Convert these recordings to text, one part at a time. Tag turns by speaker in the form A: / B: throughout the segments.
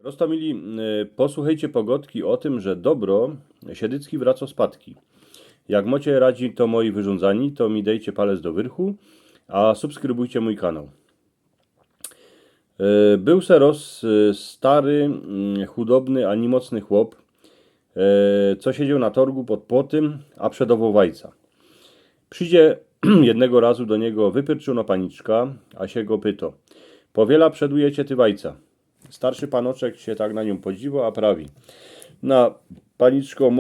A: Rostomili, posłuchajcie pogodki o tym, że dobro siedycki wraca spadki. Jak mocie radzi to moi wyrządzani, to mi dejcie palec do wyrchu, a subskrybujcie mój kanał. Był seros stary, chudobny, ani mocny chłop, co siedział na torgu pod płotym, a przedował wajca. Przyjdzie jednego razu do niego wypyrczono paniczka, a się go pyto: powiela przedujecie ty wajca? Starszy panoczek się tak na nią podziwał, a prawi: na paniczko,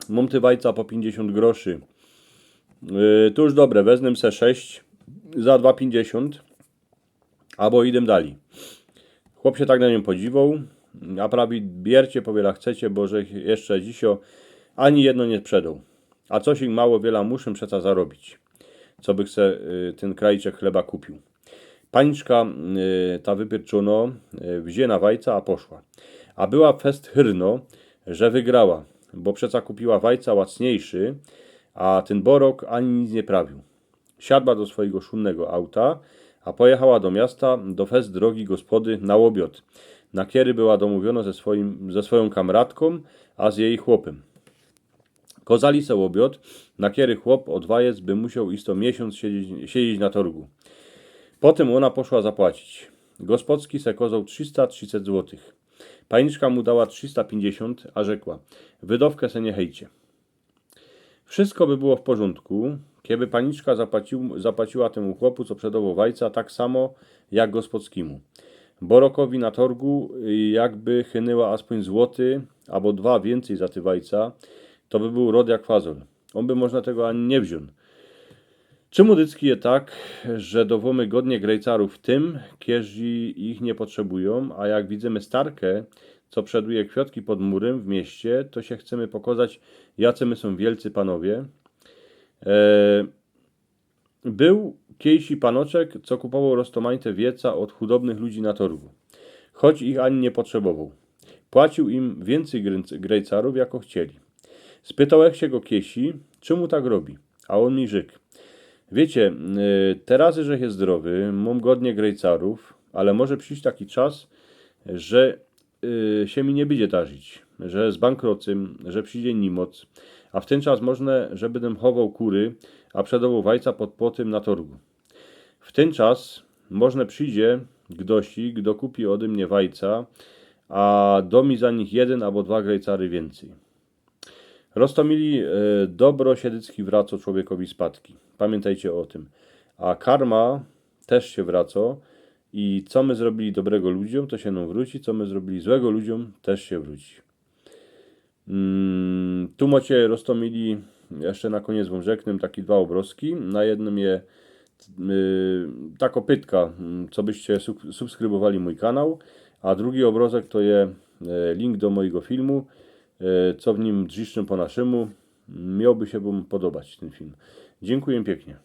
A: mam ty wajca po 50 groszy. To już dobre, wezmę se 6 za 2,50, albo idę dali. Chłop się tak na nią podziwał, a prawi: biercie powiela chcecie, bo że jeszcze dzisio ani jedno nie sprzedał. A coś im mało wiela muszę przeca zarobić, co by chce ten krajczek chleba kupił. Paniczka ta wypierczono, wzięła na wajca, a poszła. A była fest hyrno, że wygrała, bo przeca kupiła wajca łacniejszy, a ten borok ani nic nie prawił. Siadła do swojego szumnego auta, a pojechała do miasta, do fest drogi gospody na łobiot. Na kiery była domówiona ze swoją kamratką, a z jej chłopem. Kozali se łobiot, na kiery chłop od wajec by musiał isto miesiąc siedzieć na torgu. Potem ona poszła zapłacić. Gospodski se kozał 300-300 złotych. Paniczka mu dała 350, a rzekła: wydowkę se nie hejcie. Wszystko by było w porządku, kiedy paniczka zapłaciła temu chłopu, co przedował wajca, tak samo jak gospodskimu. Borokowi na torgu jakby chynyła aspoń złoty albo 2 więcej za ty wajca, to by był rod jak fazol. On by można tego ani nie wziął. Czemu dycki je tak, że dowomy godnie grejcarów tym, kierzy ich nie potrzebują, a jak widzimy starkę, co przeduje kwiatki pod murem w mieście, to się chcemy pokazać, jacy my są wielcy panowie. Był kiejsi panoczek, co kupował roztomańte wieca od chudobnych ludzi na torgu, choć ich ani nie potrzebował. Płacił im więcej grejcarów, jako chcieli. Spytał się go kiesi, czemu tak robi, a on mi rzekł: wiecie, teraz, że jest zdrowy, mam godnie grejcarów, ale może przyjść taki czas, że się mi nie będzie darzyć, że zbankrocym, że przyjdzie nimoc, a w ten czas można, że będę chował kury, a przedował wajca pod płotem na torgu. W ten czas można przyjdzie gdosi, kto kupi ode mnie wajca, a do mi za nich 1 albo 2 grejcary więcej. Rostomili, dobro siedycki wraca człowiekowi spadki. Pamiętajcie o tym. A karma też się wraca i co my zrobili dobrego ludziom, to się nam wróci. Co my zrobili złego ludziom, też się wróci. Tu macie, Rostomili, jeszcze na koniec wam rzeknę takie 2 obrazki. Na jednym je taka pytka, co byście subskrybowali mój kanał, a drugi obrazek to je link do mojego filmu, co w nim drziszczę po naszemu. Miałby się wam podobać ten film. Dziękuję pięknie.